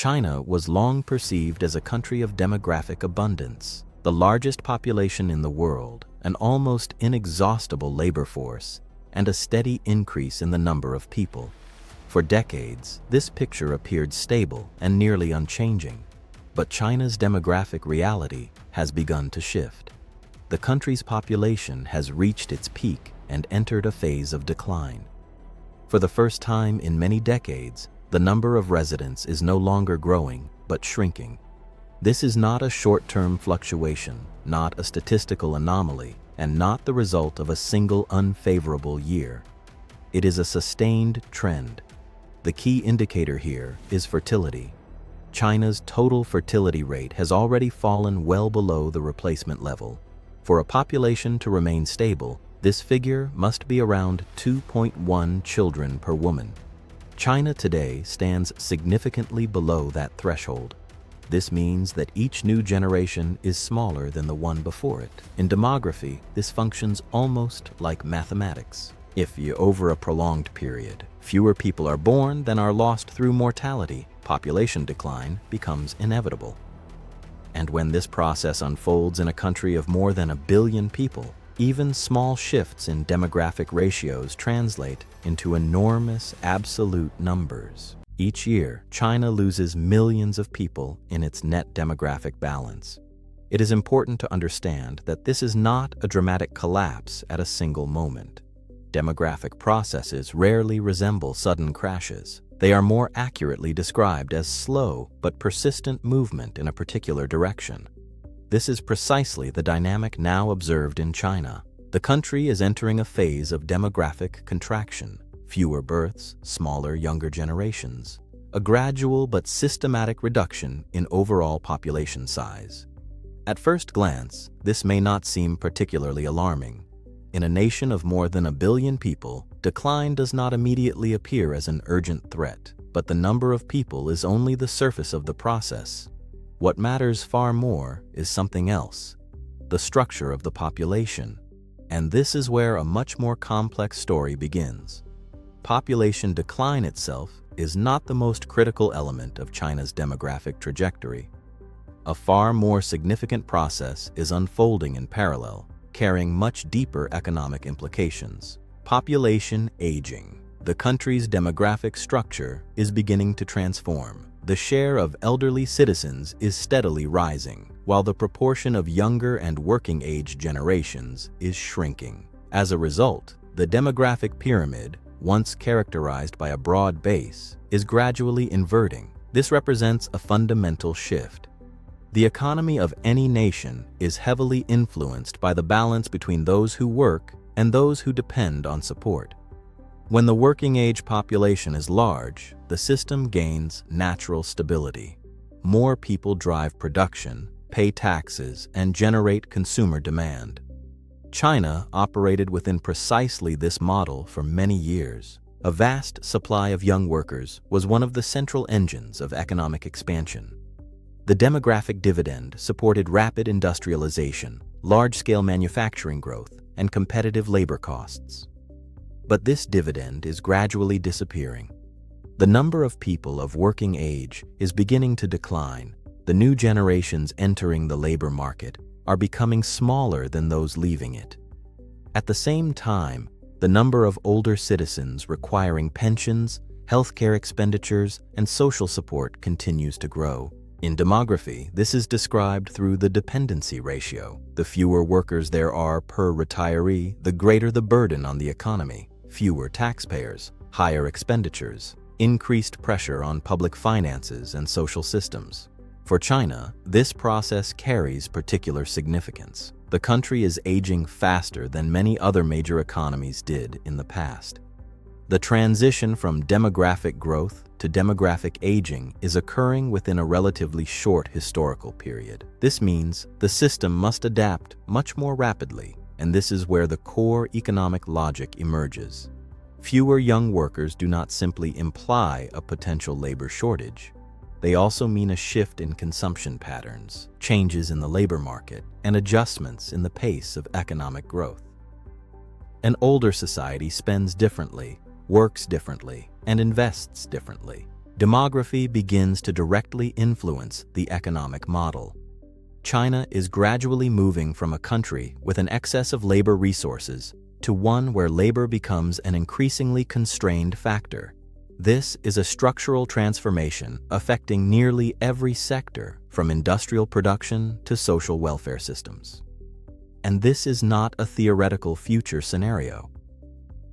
China was long perceived as a country of demographic abundance, the largest population in the world, an almost inexhaustible labor force, and a steady increase in the number of people. For decades, this picture appeared stable and nearly unchanging. But China's demographic reality has begun to shift. The country's population has reached its peak and entered a phase of decline. For the first time in many decades, the number of residents is no longer growing, but shrinking. This is not a short-term fluctuation, not a statistical anomaly, and not the result of a single unfavorable year. It is a sustained trend. The key indicator here is fertility. China's total fertility rate has already fallen well below the replacement level. For a population to remain stable, this figure must be around 2.1 children per woman. China today stands significantly below that threshold. This means that each new generation is smaller than the one before it. In demography, this functions almost like mathematics. If over a prolonged period, fewer people are born than are lost through mortality, population decline becomes inevitable. And when this process unfolds in a country of more than 1 billion people, even small shifts in demographic ratios translate into enormous absolute numbers. Each year, China loses millions of people in its net demographic balance. It is important to understand that this is not a dramatic collapse at a single moment. Demographic processes rarely resemble sudden crashes. They are more accurately described as slow but persistent movement in a particular direction. This is precisely the dynamic now observed in China. The country is entering a phase of demographic contraction. Fewer births, smaller younger generations. A gradual but systematic reduction in overall population size. At first glance, this may not seem particularly alarming. In a nation of more than 1 billion people, decline does not immediately appear as an urgent threat, but the number of people is only the surface of the process. What matters far more is something else, the structure of the population. And this is where a much more complex story begins. Population decline itself is not the most critical element of China's demographic trajectory. A far more significant process is unfolding in parallel, carrying much deeper economic implications. Population aging. The country's demographic structure is beginning to transform. The share of elderly citizens is steadily rising, while the proportion of younger and working-age generations is shrinking. As a result, the demographic pyramid, once characterized by a broad base, is gradually inverting. This represents a fundamental shift. The economy of any nation is heavily influenced by the balance between those who work and those who depend on support. When the working-age population is large, the system gains natural stability. More people drive production, pay taxes, and generate consumer demand. China operated within precisely this model for many years. A vast supply of young workers was one of the central engines of economic expansion. The demographic dividend supported rapid industrialization, large-scale manufacturing growth, and competitive labor costs. But this dividend is gradually disappearing. The number of people of working age is beginning to decline. The new generations entering the labor market are becoming smaller than those leaving it. At the same time, the number of older citizens requiring pensions, healthcare expenditures, and social support continues to grow. In demography, this is described through the dependency ratio. The fewer workers there are per retiree, the greater the burden on the economy. Fewer taxpayers, higher expenditures, increased pressure on public finances and social systems. For China, this process carries particular significance. The country is aging faster than many other major economies did in the past. The transition from demographic growth to demographic aging is occurring within a relatively short historical period. This means the system must adapt much more rapidly, and this is where the core economic logic emerges. Fewer young workers do not simply imply a potential labor shortage. They also mean a shift in consumption patterns, changes in the labor market, and adjustments in the pace of economic growth. An older society spends differently, works differently, and invests differently. demography begins to directly influence the economic model. China is gradually moving from a country with an excess of labor resources to one where labor becomes an increasingly constrained factor. This is a structural transformation affecting nearly every sector, from industrial production to social welfare systems. And this is not a theoretical future scenario.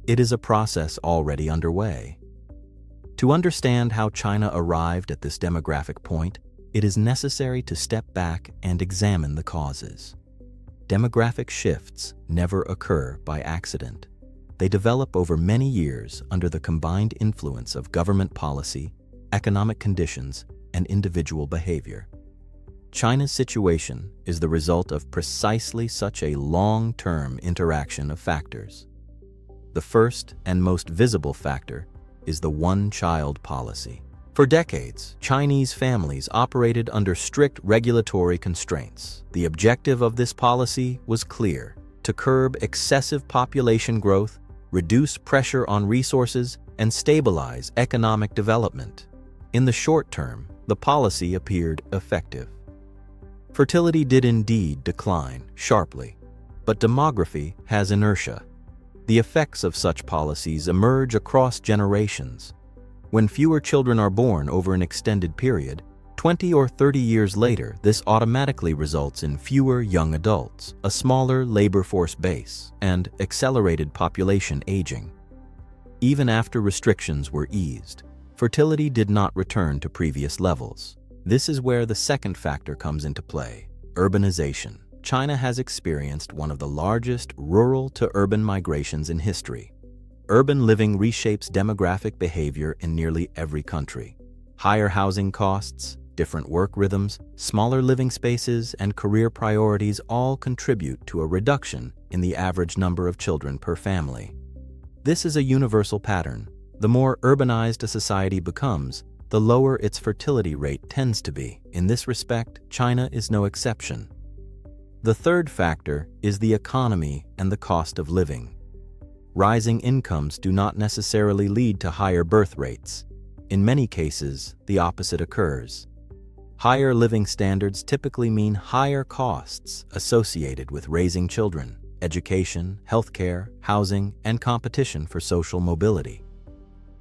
It is a process already underway. To understand how China arrived at this demographic point, it is necessary to step back and examine the causes. Demographic shifts never occur by accident. They develop over many years under the combined influence of government policy, economic conditions, and individual behavior. China's situation is the result of precisely such a long-term interaction of factors. The first and most visible factor is the one-child policy. For decades, Chinese families operated under strict regulatory constraints. The objective of this policy was clear: to curb excessive population growth, reduce pressure on resources, and stabilize economic development. In the short term, the policy appeared effective. Fertility did indeed decline sharply, but demography has inertia. The effects of such policies emerge across generations. When fewer children are born over an extended period, 20 or 30 years later, this automatically results in fewer young adults, a smaller labor force base, and accelerated population aging. Even after restrictions were eased, fertility did not return to previous levels. This is where the second factor comes into play: urbanization. China has experienced one of the largest rural-to-urban migrations in history. Urban living reshapes demographic behavior in nearly every country. Higher housing costs, different work rhythms, smaller living spaces, and career priorities all contribute to a reduction in the average number of children per family. This is a universal pattern. The more urbanized a society becomes, the lower its fertility rate tends to be. In this respect, China is no exception. The third factor is the economy and the cost of living. Rising incomes do not necessarily lead to higher birth rates. In many cases, the opposite occurs. Higher living standards typically mean higher costs associated with raising children, education, healthcare, housing, and competition for social mobility.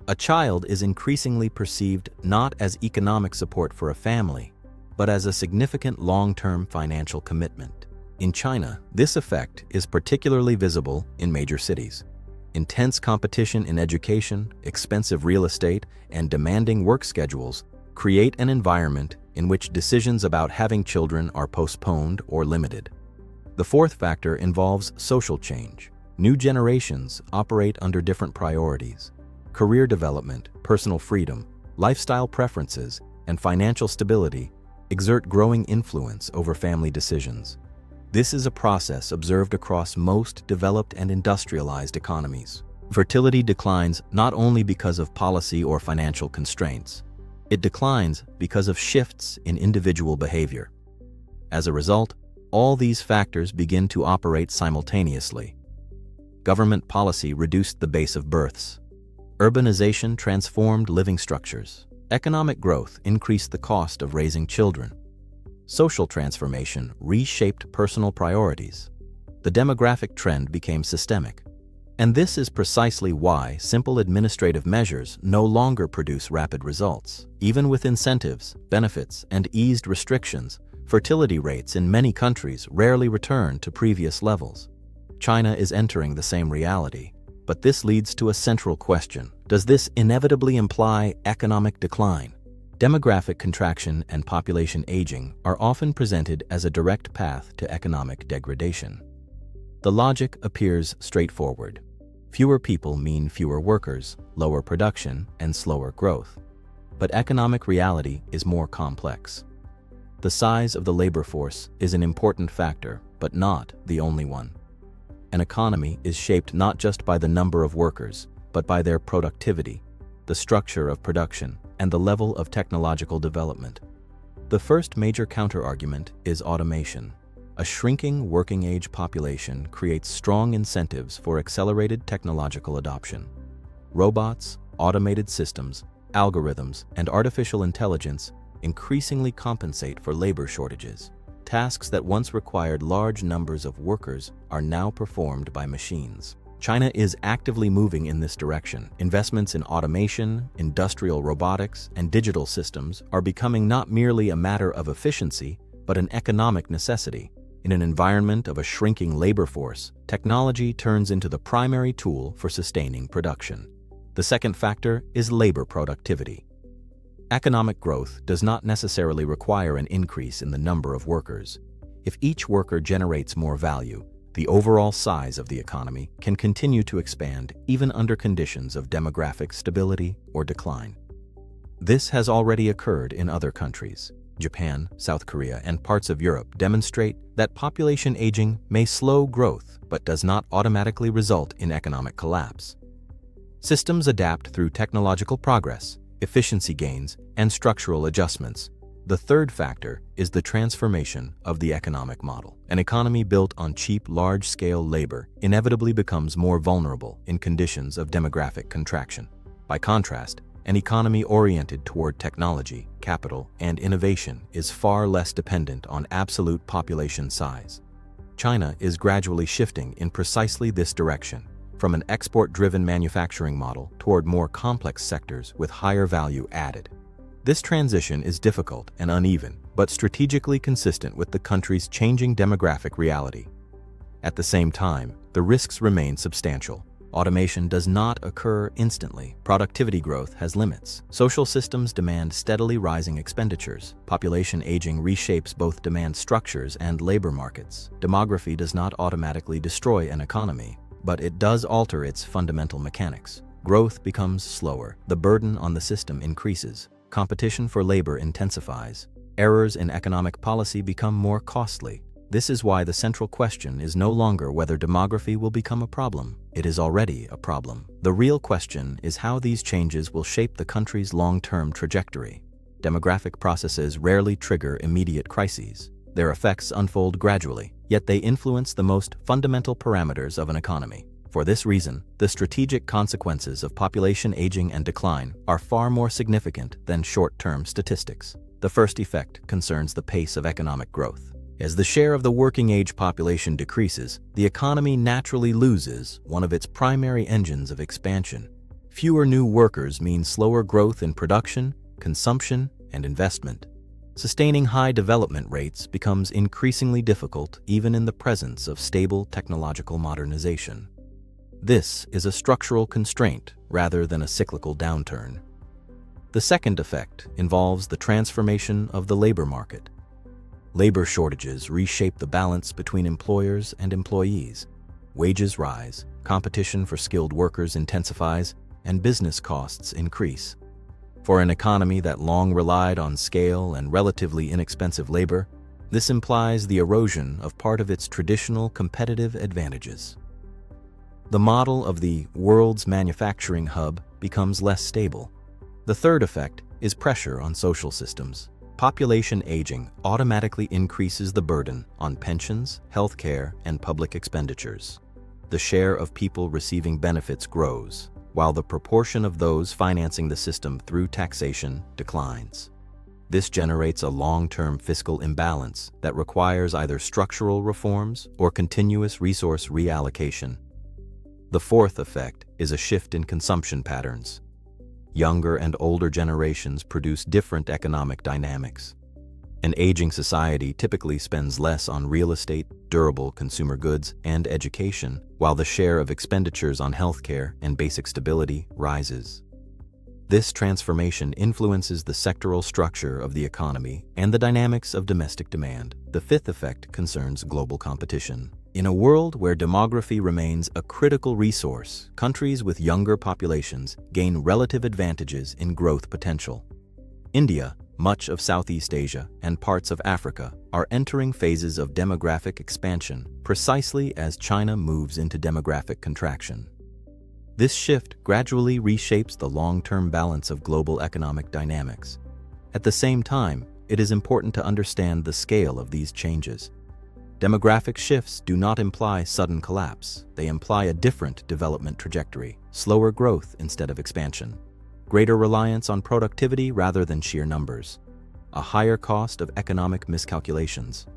A child is increasingly perceived not as economic support for a family, but as a significant long-term financial commitment. In China, this effect is particularly visible in major cities. Intense competition in education, expensive real estate, and demanding work schedules create an environment in which decisions about having children are postponed or limited. The fourth factor involves social change. New generations operate under different priorities. Career development, personal freedom, lifestyle preferences, and financial stability exert growing influence over family decisions. This is a process observed across most developed and industrialized economies. Fertility declines not only because of policy or financial constraints. It declines because of shifts in individual behavior. As a result, all these factors begin to operate simultaneously. Government policy reduced the base of births. Urbanization transformed living structures. Economic growth increased the cost of raising children. Social transformation reshaped personal priorities. The demographic trend became systemic. And this is precisely why simple administrative measures no longer produce rapid results. Even with incentives, benefits, and eased restrictions, fertility rates in many countries rarely return to previous levels. China is entering the same reality. But this leads to a central question. Does this inevitably imply economic decline? Demographic contraction and population aging are often presented as a direct path to economic degradation. The logic appears straightforward. Fewer people mean fewer workers, lower production, and slower growth. But economic reality is more complex. The size of the labor force is an important factor, but not the only one. An economy is shaped not just by the number of workers, but by their productivity, the structure of production, and the level of technological development. The first major counterargument is automation. A shrinking working-age population creates strong incentives for accelerated technological adoption. Robots, automated systems, algorithms, and artificial intelligence increasingly compensate for labor shortages. Tasks that once required large numbers of workers are now performed by machines. China is actively moving in this direction. Investments in automation, industrial robotics, and digital systems are becoming not merely a matter of efficiency, but an economic necessity. In an environment of a shrinking labor force, technology turns into the primary tool for sustaining production. The second factor is labor productivity. Economic growth does not necessarily require an increase in the number of workers. If each worker generates more value, the overall size of the economy can continue to expand even under conditions of demographic stability or decline. This has already occurred in other countries. Japan, South Korea, and parts of Europe demonstrate that population aging may slow growth but does not automatically result in economic collapse. Systems adapt through technological progress, efficiency gains, and structural adjustments. The third factor is the transformation of the economic model. An economy built on cheap, large-scale labor inevitably becomes more vulnerable in conditions of demographic contraction. By contrast, an economy oriented toward technology, capital, and innovation is far less dependent on absolute population size. China is gradually shifting in precisely this direction, from an export-driven manufacturing model toward more complex sectors with higher value added. This transition is difficult and uneven, but strategically consistent with the country's changing demographic reality. At the same time, the risks remain substantial. Automation does not occur instantly. Productivity growth has limits. Social systems demand steadily rising expenditures. Population aging reshapes both demand structures and labor markets. Demography does not automatically destroy an economy, but it does alter its fundamental mechanics. Growth becomes slower. The burden on the system increases. Competition for labor intensifies. Errors in economic policy become more costly. This is why the central question is no longer whether demography will become a problem. It is already a problem. The real question is how these changes will shape the country's long-term trajectory. Demographic processes rarely trigger immediate crises. Their effects unfold gradually, yet they influence the most fundamental parameters of an economy. For this reason, the strategic consequences of population aging and decline are far more significant than short-term statistics. The first effect concerns the pace of economic growth. As the share of the working-age population decreases, the economy naturally loses one of its primary engines of expansion. Fewer new workers mean slower growth in production, consumption, and investment. Sustaining high development rates becomes increasingly difficult even in the presence of stable technological modernization. This is a structural constraint rather than a cyclical downturn. The second effect involves the transformation of the labor market. Labor shortages reshape the balance between employers and employees. Wages rise, competition for skilled workers intensifies, and business costs increase. For an economy that long relied on scale and relatively inexpensive labor, this implies the erosion of part of its traditional competitive advantages. The model of the world's manufacturing hub becomes less stable. The third effect is pressure on social systems. Population aging automatically increases the burden on pensions, healthcare, and public expenditures. The share of people receiving benefits grows, while the proportion of those financing the system through taxation declines. This generates a long-term fiscal imbalance that requires either structural reforms or continuous resource reallocation. The fourth effect is a shift in consumption patterns. Younger and older generations produce different economic dynamics. An aging society typically spends less on real estate, durable consumer goods, and education, while the share of expenditures on healthcare and basic stability rises. This transformation influences the sectoral structure of the economy and the dynamics of domestic demand. The fifth effect concerns global competition. In a world where demography remains a critical resource, countries with younger populations gain relative advantages in growth potential. India, much of Southeast Asia, and parts of Africa are entering phases of demographic expansion precisely as China moves into demographic contraction. This shift gradually reshapes the long-term balance of global economic dynamics. At the same time, it is important to understand the scale of these changes. Demographic shifts do not imply sudden collapse. They imply a different development trajectory, slower growth instead of expansion. greater reliance on productivity rather than sheer numbers, a higher cost of economic miscalculations.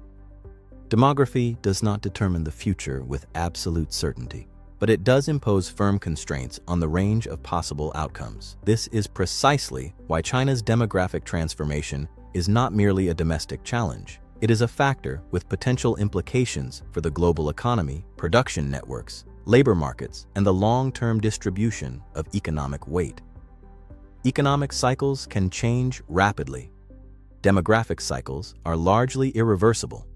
Demography does not determine the future with absolute certainty, but it does impose firm constraints on the range of possible outcomes. This is precisely why China's demographic transformation is not merely a domestic challenge. It is a factor with potential implications for the global economy, production networks, labor markets, and the long-term distribution of economic weight. Economic cycles can change rapidly. Demographic cycles are largely irreversible.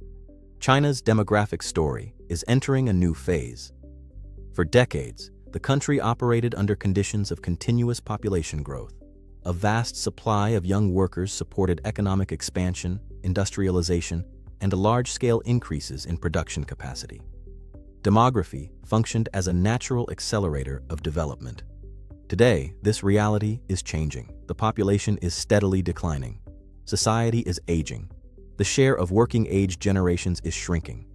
China's demographic story is entering a new phase. For decades, the country operated under conditions of continuous population growth. A vast supply of young workers supported economic expansion, industrialization, and large-scale increases in production capacity. Demography functioned as a natural accelerator of development. Today, this reality is changing. The population is steadily declining. Society is aging. The share of working-age generations is shrinking.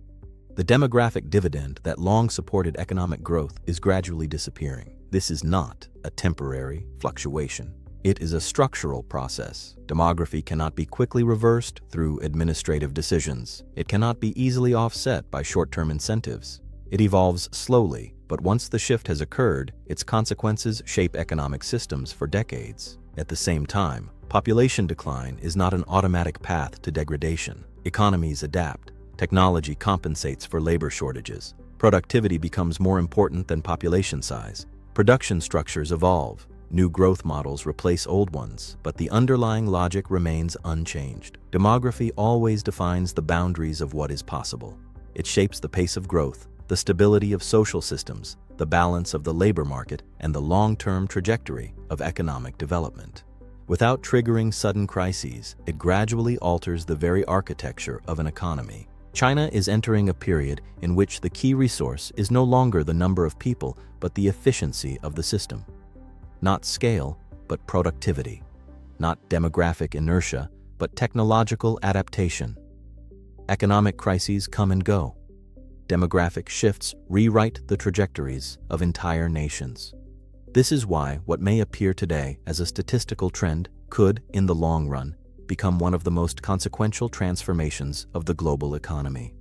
The demographic dividend that long supported economic growth is gradually disappearing. This is not a temporary fluctuation. It is a structural process. Demography cannot be quickly reversed through administrative decisions. It cannot be easily offset by short-term incentives. It evolves slowly, but once the shift has occurred, its consequences shape economic systems for decades. At the same time, population decline is not an automatic path to degradation. Economies adapt. Technology compensates for labor shortages. Productivity becomes more important than population size. Production structures evolve. New growth models replace old ones, but the underlying logic remains unchanged. Demography always defines the boundaries of what is possible. It shapes the pace of growth, the stability of social systems, the balance of the labor market, and the long-term trajectory of economic development. Without triggering sudden crises, it gradually alters the very architecture of an economy. China is entering a period in which the key resource is no longer the number of people, but the efficiency of the system. Not scale, but productivity. Not demographic inertia, but technological adaptation. Economic crises come and go. Demographic shifts rewrite the trajectories of entire nations. This is why what may appear today as a statistical trend could, in the long run, become one of the most consequential transformations of the global economy.